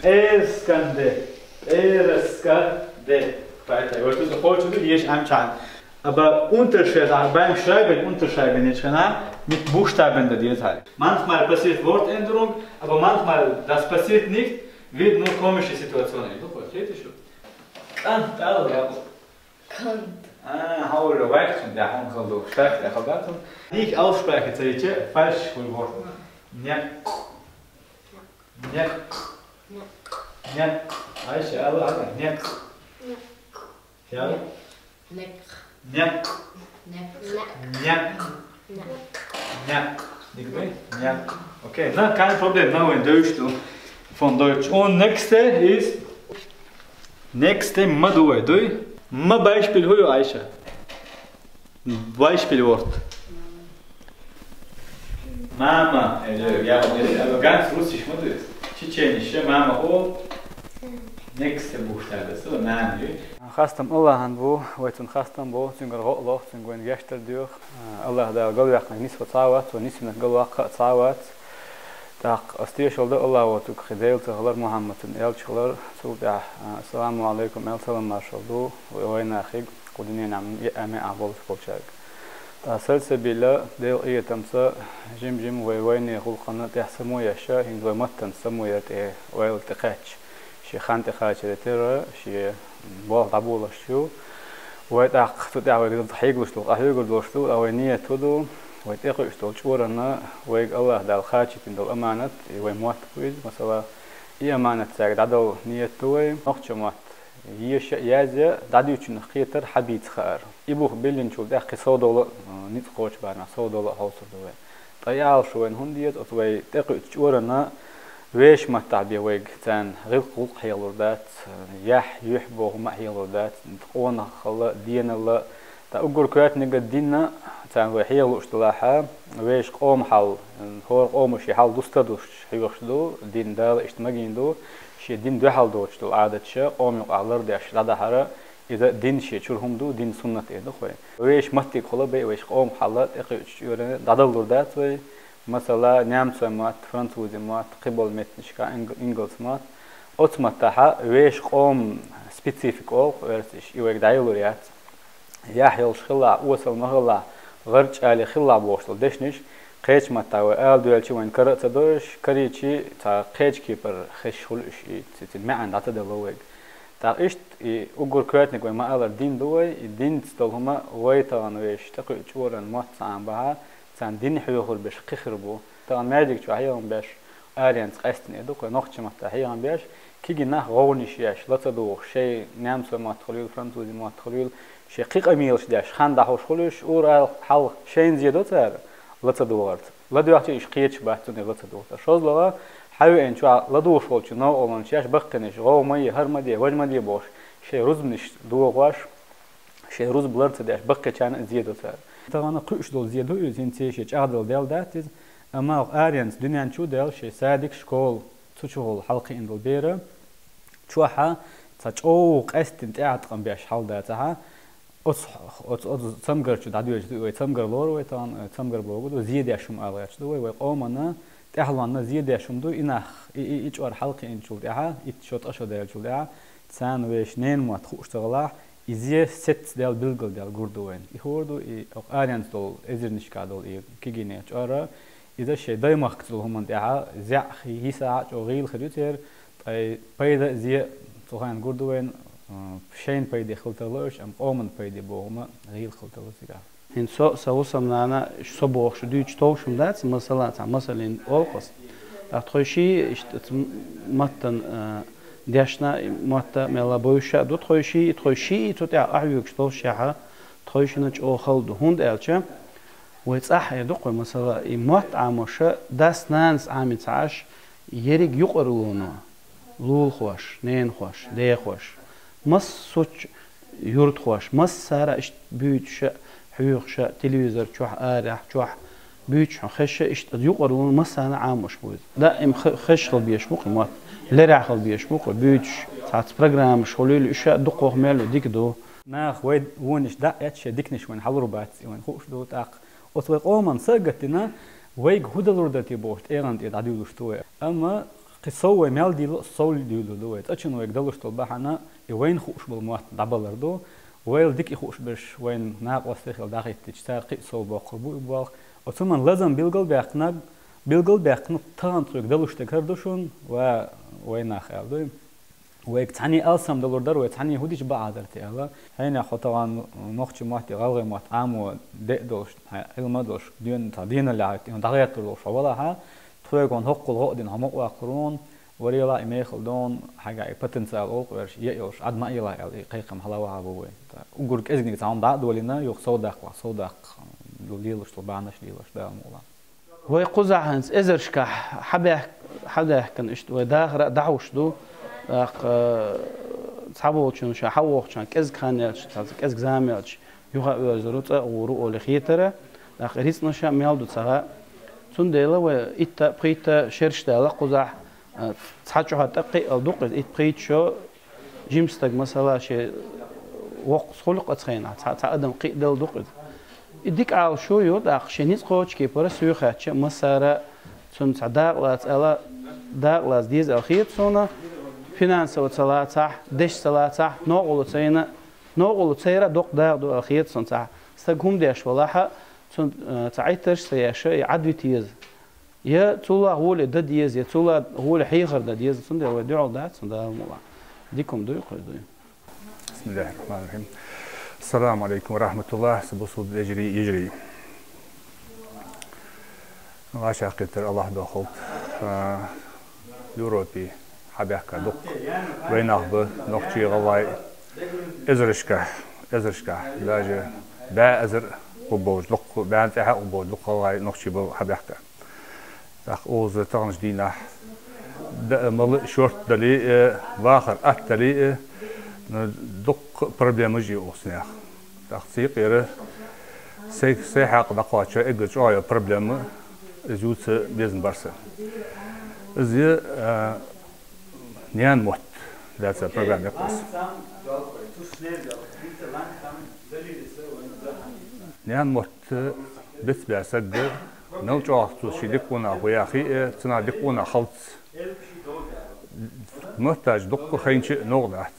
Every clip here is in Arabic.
Erskande. Weiter. Ich weiß nicht, hier ist ein. Aber Unterschied, beim Schreiben unterscheiden nicht mit Buchstaben der Detail. Manchmal passiert Wortänderung, aber manchmal das passiert nicht, wird nur komische Situationen. Kant, also. Kant. Hauer weicht und der Hund soll doch stark der Vergatung. Ich ausspreche Zeiche falsch für Wort. Nyak. Nyak. Nyak. Aisha, alle. Nyak. Ja. Nek. Nyak. Nek. Nyak. Nyak. Nyak. Okay, na, kein Problem. Na, in Deutsch von Deutsch. Und nächste ist nächste Madue. Ma Beispiel huyo Aisha. Beispielwort. Mama. Ja, aber ganz russisch Madue. Tschetschenische Mama ho. Nächste Buchstabe. So, nein. خاصة الله عنبو ويتون خاصة بو تنقل غلط تنقل يشتر ديوخ الله دا قلوا يقنا نسبة صاوات ونسبة قلوا صاوات تاق استيش الله الله وتوك خديل تغلر محمد يل شغلر سودا السلام عليكم يل سلام ما شاء الله وين أخيك قدني نعم يأمي أعبال فوقشاك سلسبيلا ديل إيه تمسا جيم وين خلقنا تحسمو يشا هندو متن سمو يرتي ويل تقاتش شي خانت خاتش ترى شي بول عبولة شو ويتأخ تدعوا الضحية وشتو أهيج وشتو أو نية تدو ويتأخ وشتو شورنا ويج الله دال خاتش تندو أمانة ويموت بيد مثلا إيه أمانة ساعد عدو نية توي نقطة مات يش يازة داديو تشن خيتر حبيت خار يبوه بيلين شو ده قصة نيت قوش بارنا صودولا حوصر دوي طيال شو إن هنديت أتوي تأخ شورنا ويش ما تعبي ويج تان غير قلق حيلوردات يح يحبوه ما حيلوردات تقونا خلا دين الله تأجر كات نجد ديننا تان وحيلو اشتلاحا ويش قوم حال هو قوم شي حال دوستدوش حيوش دو دين دال اشتمجين دو شي دين دو حال دو اشتل عادة شا قوم يقعلر داش ردا حرا إذا دين شي شرهم دو دين سنة إيده خوي ويش متى خلا بي ويش قوم حالات إقيش يورن دادل لوردات وي مثلا نيمسو مات فرنسوزي مات قبل متنشكا إنجلز مات أتمت تحا ويش قوم سبيسيفيك أو ورسيش يوك دايلوريات يحيل شخلا وصل مغلا غرج على خلا بوشل دشنش قيش متا وآل دوالشي وين كرت دوش كريتشي تا قيش كيبر خش خلش تتمعن داتا دلوك تا إشت أقول كراتنك وين ما ألر دين دوي الدين تستلهما ويتان ويش تقل شورن مات سان بها سان دين حيوخر بش قخربو تا ماجيك شو حيوم بش آريانس قاستني دوك نقطة متا حيوم بش كيجي نح غونيش ياش لا تدوخ شيء نامسو ما تخليل فرنسوزي ما تخليل شيء قيق أميلش داش خان دحوش خلوش أورال حال شين زيادو تار لا تدوغرت لا دوغتي إيش قيتش بحثوني لا تدوغرت شوز لغا حيو إن شو لا دوغش خلش نو أولن شياش بقتنش غو مي هر مدي وج مدي بوش شيء رز منش دوغواش شيء رز بلرت داش بقى كان زيادو تار طبعا قيش دول زيادو يزين تيش أعدل دال داتز أما آريانس دنيا شو دال شيء سادك شكول تشوفوا الحلقة إن البيرة شوحة تشوق قستن تعتقم بيش حال داتها أص تمجر شو دعوة جدوي تمجر لور ويتان تمجر بلوجود وزيادة شوم على جدوي ويقومنا تحلونا زيادة شوم دو إنخ إيشور حلقة إن شو دعها إيشوت أشو دال شو دعها تسان ويشنين ما تخوش تغلاه إزيه ست دال بلغل دال جردوين يهوردو آريانس دول إزرنش كادول كيجيني أشارة إذا شيء دايما خطلوا هم دعها زع هيسا وغيل خريطير بيدا زي تخان جردوين شين بيدي خلطلوش أم قومن بيدي بوهما غيل خلطلوسيكا هن سوسم معنا صبوخ شو ديش توشم دات مثلا أولقص أتخشي متن داشنا متى ملا بوشة دو تخشي تتع أحيوك توشها تخشينش أو خلد هند ألشة ويتصح يدق مثلا مات عمشة داس نانس عامت عاش يريق يقرلونه لول خوش نين خوش دي خوش مس سوتش يورد خوش مس سارة إشت بيوتش حيوخش تلفزيون شوح آرح شوح بيوتش خش إشت يقرلون مس أنا عامش بود دائم خش خل بيشمق مات لرع خل بيشمق بيوتش ساعات برنامج شغلي إيش دقوه ماله ديك دو ناخ وين ونش دقيتش ديكنش وين حضروا بعد وين خوش دو تاق وتوقع من سجتنا ويج هدلور دتي بوشت إيران إد عديو شتوه أما قصوة مال ديلو صول ديلو دوت أشنو يقدرش طلبها وين خوش بالموت دبلردو ويل ديك يخوش بش وين ناق وستخل داخل تجتار قصو بقربو يبالغ وثم لازم بيلقل بيقنا تانت يقدرش تكردشون وين آخر دوم ويكتعني ألسام دلوردر ويكتعني هوديش بعادرتي الله هنا خطوان نخش ماتي غلغي مات عامو دقدوش علم دوش دين تدين اللي عارفين دغيت دوش ولا ها تقولون هقول غادين هم واقرون وريلا إميخل دون حاجة بوتنسيال أوقرش يأيوش عد ما إله قيقم حلاوة عبوي وقولك إذن كتعاون دعد ولينا يخ صودق لوليلش طبعناش ليلش ده مولا هو يقزع هنس إزرشك حدا كان إشت وداخل دعوش دو صحابو شنو شحوق شان كز خانيلش كز زاميلش يوها أزروت ورو لخيتره آخريس نشأ ميالدو صها سنديلا وإتا بريتا شرشتالا قزع تحجوا هتقي الدقة إت بريت شو جيمستك مثلا شيء وقت خلق أتخينا تعدم قي دل دقة إديك على شو يود أخشينيز خوش كي برا سيوخاتش مسارة سن تعداقلات ألا داقلات ديز الخير سونا فينانس وصلات صح دش صلات صح نوغلو تسيرة دق داقدو الخير سن صح استقهم ديش ولاها سن تعيتش سياشة عدوي تيز يا تولا هو اللي دد يز يا تولا هو اللي حيغر دد يز سن ده ودعوا ده سن ده مولا ديكم دوي قيدوي بسم الله الرحمن الرحيم السلام عليكم ورحمة الله سبصود يجري غاشا قتر الله دخلت يوروبي حبيحكا دق ويناخب نقشي غواي ازرشكا لاجي با ازر قبوج دق بان تاها قبوج دق غواي نقشي بو حبيحكا داخ اوز تغنش دينا مل شورت دلي واخر اتلي دق بروبليم جي اوسنيا داخ سيقير سيحق دقواتش اجج اويا بروبليم زوت بيزن برسا زي نيان موت that's a program يقص نيان موت بس بيسد نوج أخذ شيء دقونا ويا أخي تنا دقونا خلط محتاج دق خينش نغلط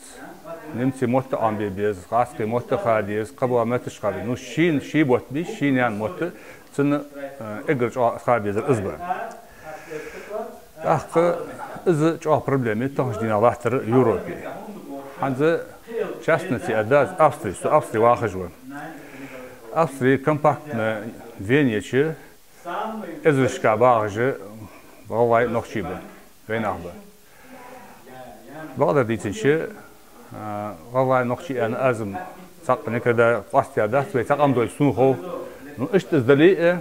نمسي موت عم بيبيز غاسك موت خاديز قبوا ما تشقى نو شي بوت بي شي نيان موت تنا إجرج خاديز الأسبوع أخ إذا جاء بروبلم تهجدين الله تر يوروبي هذا شاسنتي أداز أفسري واخجوا أفسري كمباكت فينيتش إزرش كعباغج والله نخشيبه وين أخبر بعد ديتنش والله نخشي أنا أزم ساقني كذا قاستي أداز ويتقام دول سنخو إيش تزدلي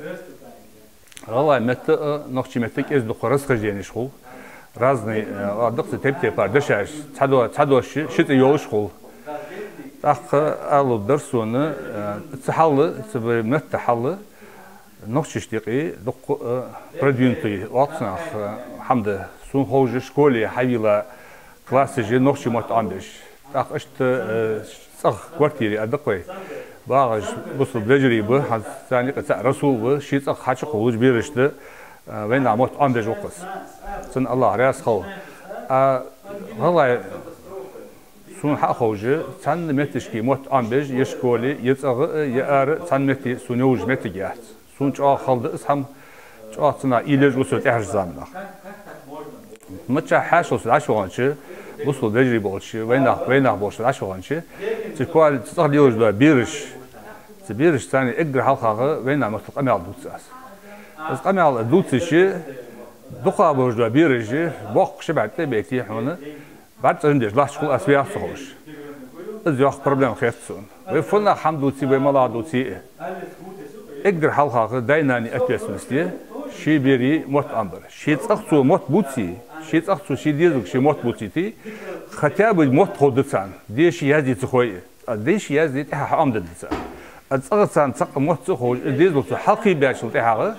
والله مت نخشي متك إز دخرس خجينش خو разные докторы тепте пардашаш цадош шит ёшхул так алу дарсуны цахалы цбе меттахалы нохчиштиqi док продвинутый ватснах хамда сун хожи школе хавила классы же нохчи мот амбеш так ишт цах квартире адакой багаж бусу блежрибы хазани ца расул ши цах хачы хулуж беришти وين عمود أمبج وقص سن الله رأس خو والله سون حق خوجة سن متشكي موت أمبج يشكولي يتأغ يأر سن متي سونيوج متجات سون جا خالد اسهم جا سنا إيلج وصلت إحج زمنا متى حاش وصل عشوانش وصل دجري بولش وين بولش عشوانش تقول تستغليوج بيرش ثاني إجر حلقة وين مطلق أمي عبدوتساس از قمال دوتشی دخواه بوجود بیرجی باق شبعت بیتی حونه بعد عندش لاش كل أسبوع صحوش از ياخ problem خيرتون وفلنا حمد دوتي وملا دوتي اقدر حلقة دايناني أكيس مستي شي بيري موت أمبر شي تأخذ موت بوتي شي تأخذ شي ديزوك شي موت بوتي تي ختاب موت خودتان ديش يازي تخوي ديش يازي تح أمد دتان أتصغر تق موت تخوي ديزوك حلقي بيشل تحاغ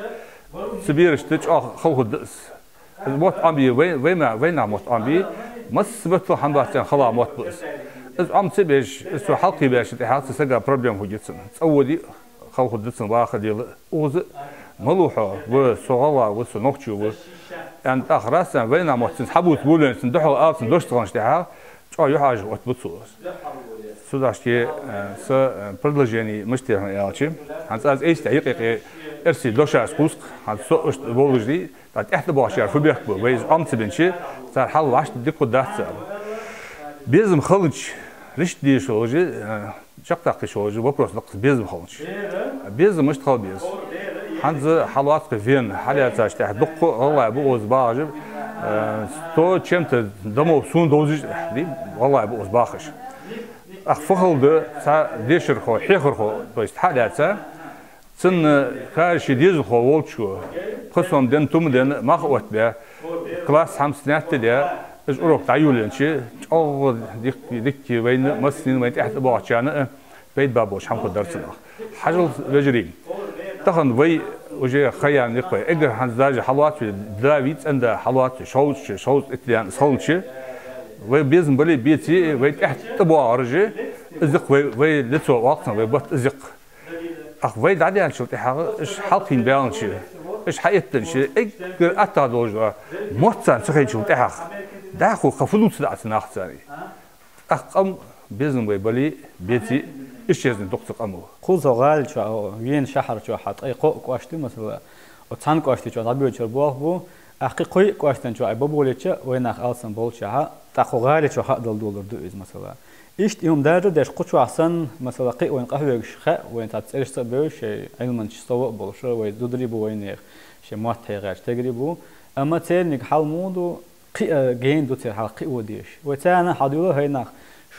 سبيرش تج خو الدس الموت أمبي وين موت أمبي مس بتو حمدات خلا موت بس إذا عم تبيش إذا حلقي بيش تحاغ تسجل problem هو جتسن أودي خو الدس واخد يل أوز ملوحة وسغلا وسنوكشو أن تخرس وين عم تسحبوا تقولون تندحوا أب تندوش تغنشتها شو يحاج وتبصوس سوداشتي س برلجيني مشتري يالشي هنس از إيش تعيق إرسي دوشة سقوس هنس سوش بولجدي تحت باشير في بيحكوا ويز أمتبنشي صار حل واحد ديكو دات بيزم خلج ليش دي شوجي شقتك شوجي وبروس نقص بيزم خلج بيزم مش تخل بيز هنز حلوات كفين حالات اشتاح دق والله أبو أزباج ستو شمت دمو سون دوزج دي والله أبو أزباخش أخفخل ده سا ديشر خو حيخر خو بس حالات سن كارش ديز خو ولشو خصهم دين توم دين ما خوت به كلاس هم سنات ده إيش أروح تعيولين شيء أو ديك وين مسنين وين تحت باعشانة بيت بابوش هم قدرتنا حاجة رجرين تخن وي وجه خيال نقوي إجر هنزاج حلوات في دراويت عند حلوات شوز إتيان صولش وي بيزن بلي بيتي وي تحت تبوا رجع إزق وي لتو وقتنا وي بط إزق أخ وي دعدي عن شو تحقق إيش حاطين بيان شيء إيش حياتن شيء إجر أتادوج موتسان سخين شو تحقق داخل خفلوت دعت ناختاني أقام بيزن وي بلي بيتي إيش يزن دكتور أمو خوزو غال شو وين شهر شو حط أي قواشتي مثلا وتسان قواشتي شو تبيه شربوه بو أخي قوي قواشتن شو أي ببوليتش وين أخ ألسن بولشها تأخو غالي شو حق $1 دوز مثلا إيش يوم دارو داش قطع أحسن مثلا قي وين قهوة شخاء وين تتسألش تبيه شيء علما شو بولش وين دودري بو وين يخ شيء موت هيغاش تجري بو أما تاني حال مودو قي جين دوتي حال قي وديش وتانا حديله هيناخ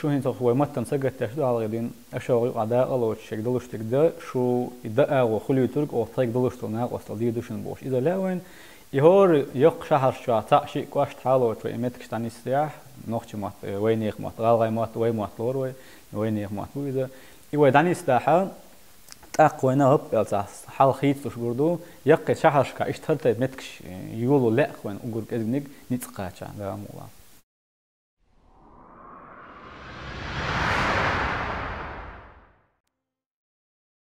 شو هنتو هو متن سجت تشدو على غدين أشوي عداء الله وتشك دلوش تقدر شو يدقق وخلي ترك أو طريق دلوش تناق وصل دوشن بوش إذا لا وين يهور يق شهر شو تعشي كواش حاله وتوي متكش تاني استراح نوختي مات وين يخ مات غالغاي مات وين مات لور وين يخ مات إذا يو داني استراحة تأقوى نهب يلتاس حال خيط فش بردو يق شهر شكا إشتهرت متكش يقولوا لا وين أقول كذا نتقاطع لا مولا